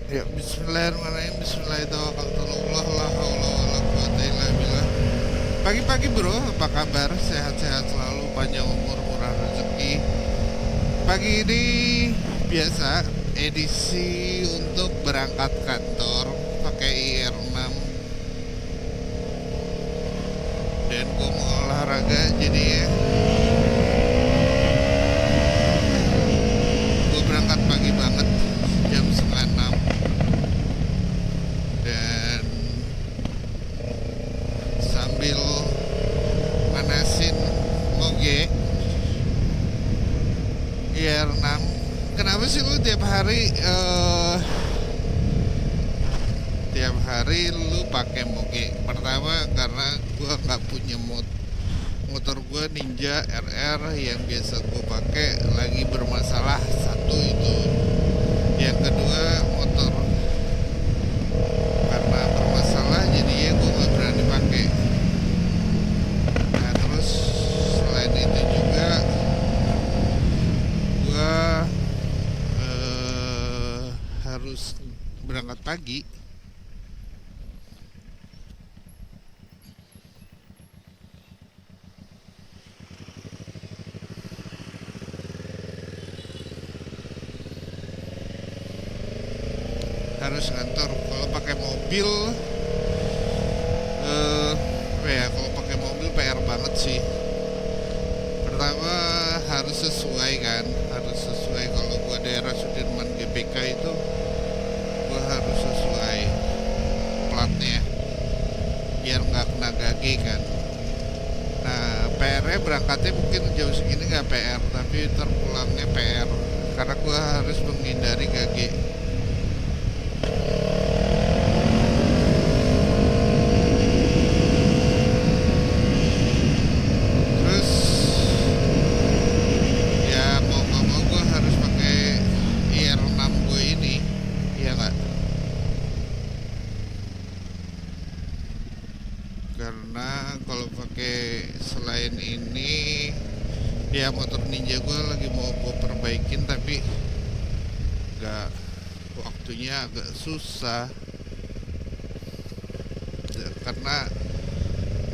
Ya, bismillahirrahmanirrahim. Bismillahirrahmanirrahim. La haula wala quwata illa billah. Pagi-pagi bro, apa kabar? Sehat-sehat selalu, panjang umur, murah rezeki. Pagi ini biasa edisi untuk berangkat kantor pakai IR6 dan gue mau olahraga jadi ya gue berangkat pagi banget jam setengah 6 dan sambil manasin moge IR6. Kenapa sih lu tiap hari lu pakai moge? Pertama karena gua nggak punya motor gua Ninja RR yang biasa gua pakai lagi bermasalah, satu itu. Yang kedua, motor karena bermasalah jadinya gua nggak berani pakai. Nah terus selain itu juga gua harus berangkat pagi. Harus kantor. Kalau pakai mobil kalau pakai mobil PR banget sih. Pertama harus sesuai kan, harus sesuai. Kalau gua daerah Sudirman GBK itu gua harus sesuai platnya biar nggak kena gage kan. Nah PR-nya berangkatnya mungkin jam segini nggak PR, tapi ntar pulangnya PR karena gua harus menghindari gage. Terus ya mau nggak mau gue harus pakai IR6 gue ini, ya nggak? Karena kalau pakai selain ini, ya motor Ninja gue lagi mau gue perbaikin tapi nggak, waktunya agak susah karena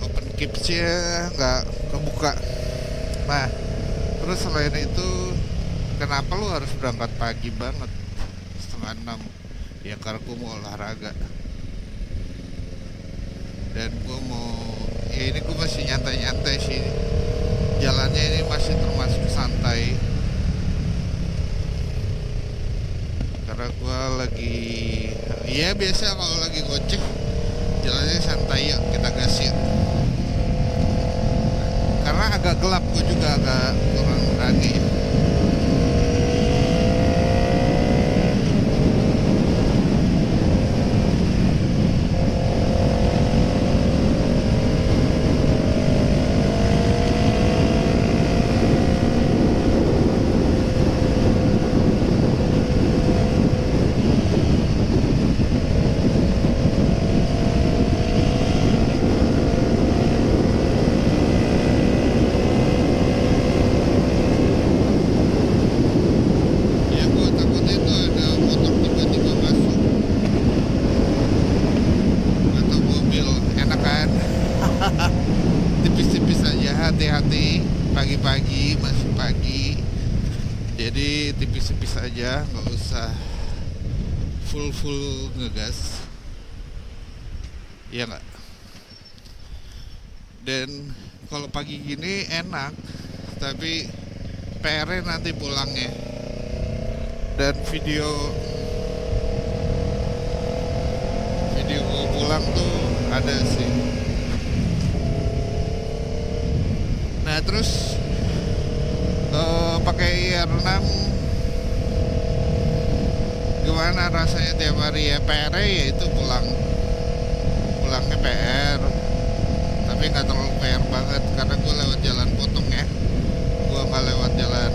open capsnya nggak kebuka. Nah terus selain itu, kenapa lu harus berangkat pagi banget setengah 6? Ya karena gue mau olahraga dan gue mau, ya ini gue masih nyantai-nyantai sih, jalannya ini masih termasuk santai karena gue lagi, ya biasa kalau lagi gocek jalannya santai, yuk kita gas yuk. Karena agak gelap, gue juga agak kurang berani. Ya gue takutnya itu ada motor tiba-tiba masuk atau mobil, enak kan? Tipis-tipis aja, hati-hati, pagi-pagi masih pagi, jadi tipis-tipis aja, nggak usah full ngegas, ya nggak? Dan kalau pagi gini enak, tapi PR-nya nanti pulangnya. Dan video video gue pulang tuh ada sih. Nah terus pakai IR6 gimana rasanya tiap hari? Ya PR ya itu pulangnya PR, tapi nggak terlalu PR banget karena gue lewat jalan potong ya, gue nggak lewat jalan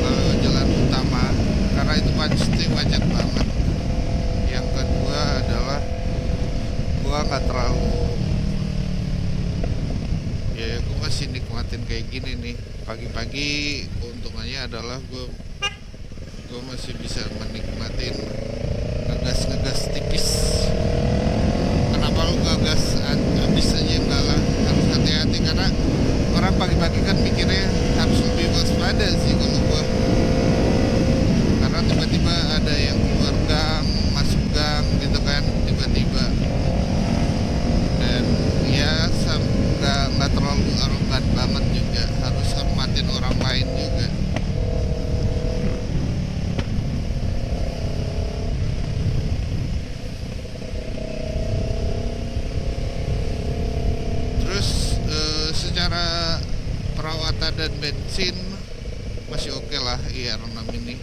nggak lewat jalan utama karena itu pasti macet banget. Yang kedua adalah gue nggak terlalu, ya gue masih nikmatin kayak gini nih pagi-pagi. Keuntungannya adalah gue gue masih bisa menikmatin ngegas-ngegas tipis. Kenapa lu ngegas habis aja? Enggak lah, harus hati-hati karena orang pagi-pagi kan mikirnya harus lebih waspada sih kalau gua, karena tiba-tiba ada yang keluar gang, masuk gang gitu kan tiba-tiba. Dan ya nggak terlalu arogan banget juga, harus hormatin orang lain juga. Terus secara perawatan dan bensin masih oke lah IR6 ini.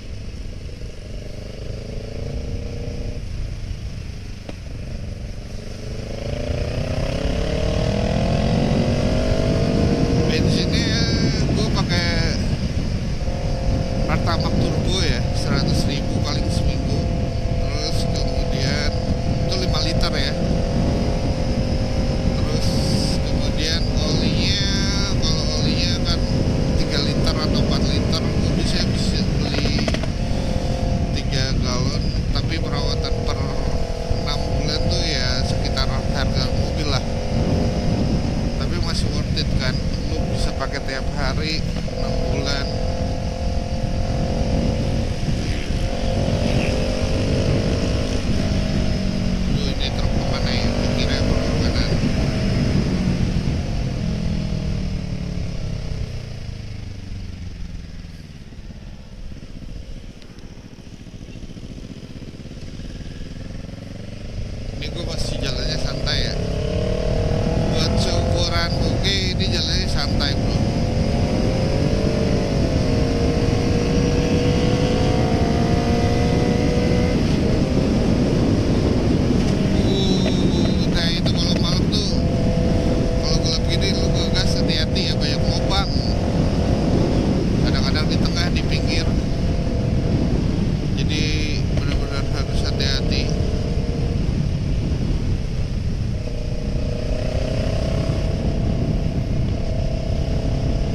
Bensinnya gue pakai Pertamax turbo ya, 100.000 paling seminggu. Terus kemudian itu 5 liter ya. Terus kemudian olinya, kalau olinya kan 3 liter atau 4 liter, gue bisa beli 3 galon. Tapi perawatan per 6 bulan tuh ya sekitar harga mobil lah. Tapi masih worth it kan, lu bisa pakai tiap hari 6 bulan. Lu ini truk kemana ya, kira perjalanan. Ini gue masih jalannya santai ya, buat seukuran oke, ini jalannya santai bro. Nah itu kalau malam tuh, kalau gelap gini lu gas hati-hati ya, banyak lubang. Kadang-kadang di tengah, di pinggir. Jadi benar-benar harus hati-hati.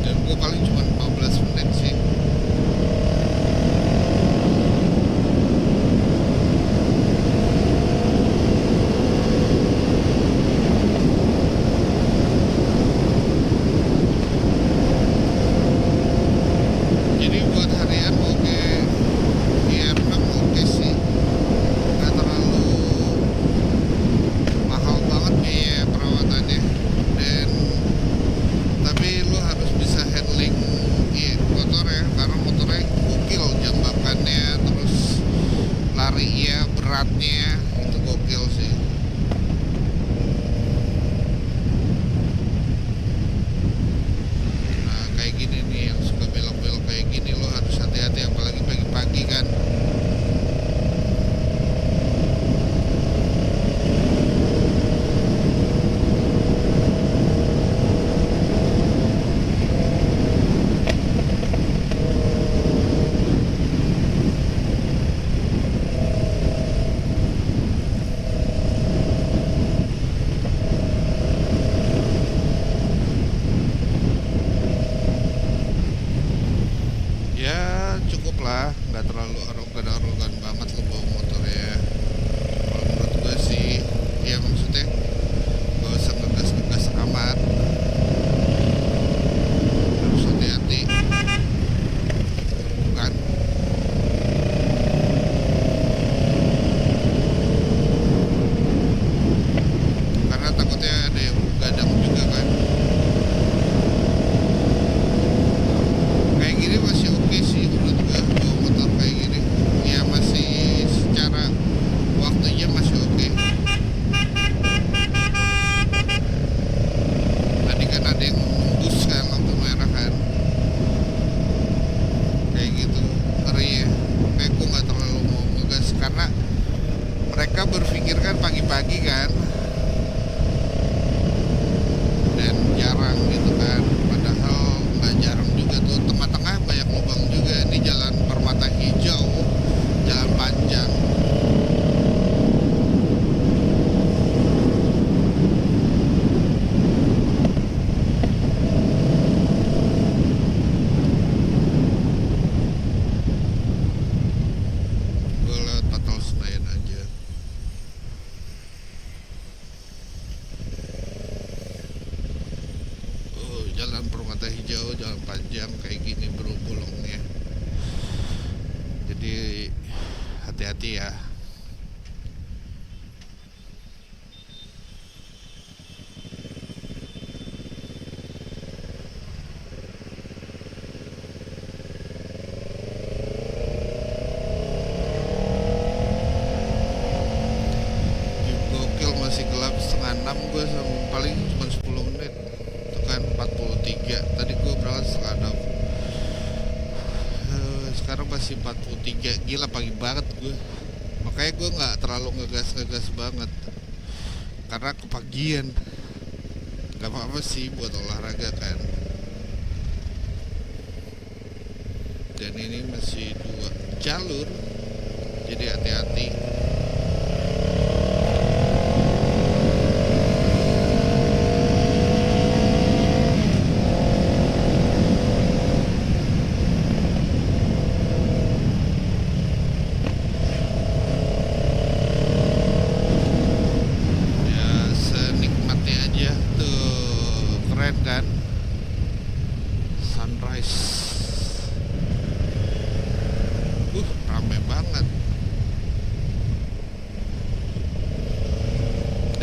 Dan gue paling cuma 15 menit sih. Jadi buat harian oke, IR6 oke sih, nggak terlalu mahal banget biaya perawatannya. Dan tapi lu harus bisa handling motornya, karena motornya gokil, jambakannya, terus larinya, beratnya itu gokil sih. Nah kayak gini nih, yang suka belok-belok kayak gini lo harus hati-hati, apalagi pagi-pagi kan. Ya cukup lah, nggak terlalu arogan banget lo bawa motornya. Kalau menurut gue sih, ya maksudnya gak usah ngegas-ngegas amat, harus hati-hati kan. Karena takutnya ada yang gadang juga kan. Kayak gini masih oke sih menurut gue, bawa motor kayak gini ya masih secara waktunya masih oke. panjang kayak gini bro bolongnya. Jadi hati-hati ya. Gokil, masih gelap setengah 6 gue, paling cuma 10 menit itu kan 43. Tadi gue berangkat setengah 6, sekarang masih 43. Gila pagi banget gue, makanya gue nggak terlalu ngegas banget karena kepagian. Gak apa-apa sih buat olahraga kan. Dan ini masih 2 jalur, jadi hati-hati. Kan sunrise, rame banget.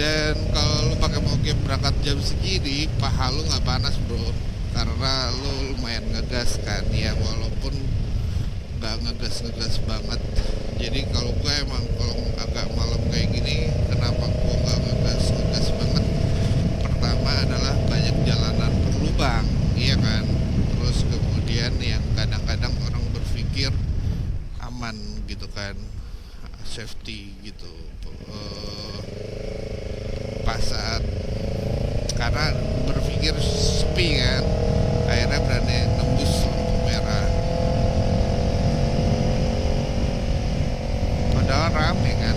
Dan kalau lu pakai moge berangkat jam segini, paha lu nggak panas bro, karena lu lumayan ngegas kan ya, walaupun nggak ngegas banget. Jadi kalau gue emang kalau agak malam kayak gini, kenapa gue nggak ngegas banget? Pertama adalah banyak jalanan berlubang, iya kan. Terus kemudian yang kadang-kadang orang berpikir aman gitu kan, safety gitu, pas saat karena berpikir sepi kan, akhirnya berani nembus lampu merah padahal rame kan.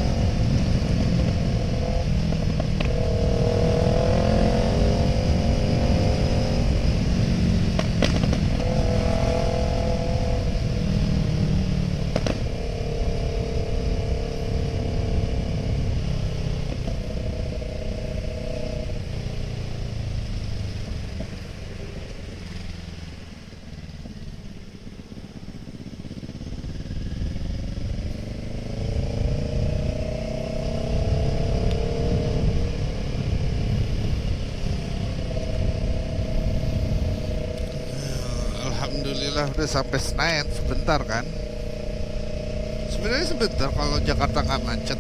Alhamdulillah udah sampai Senayan, sebentar kan. Sebenarnya sebentar kalau Jakarta nggak macet.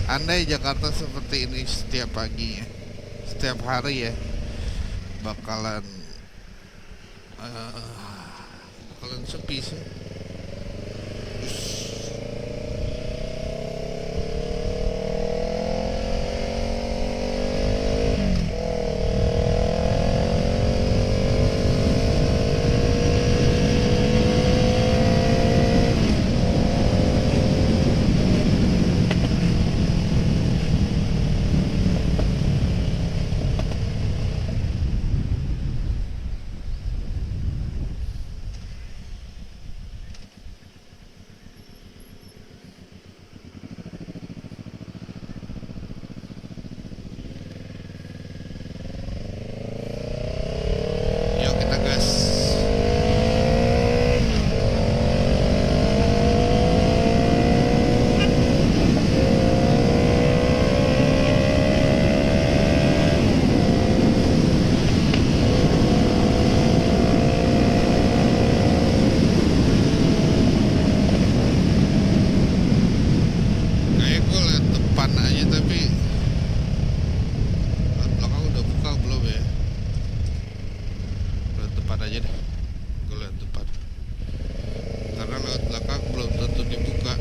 Andai Jakarta seperti ini setiap pagi ya, setiap hari ya, bakalan sepi sih. Yuk kita gas. Kayak gue liat depan aja, tapi belakang udah buka belum ya? Lihat depan aja deh, gue lihat depan, karena lewat belakang belum tentu dibuka.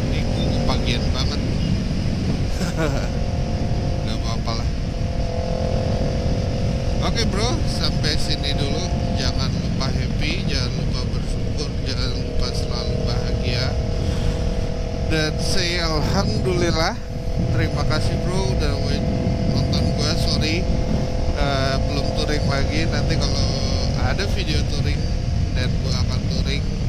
Ini gue kepagian banget. Gak apa-apa lah. Oke bro, sampai sini dulu. Jangan lupa happy, jangan lupa bersyukur, jangan lupa selalu bahagia. Dan say alhamdulillah. Terima kasih bro udah nonton gue. Sorry belum touring lagi. Nanti kalau ada video touring dan gua akan touring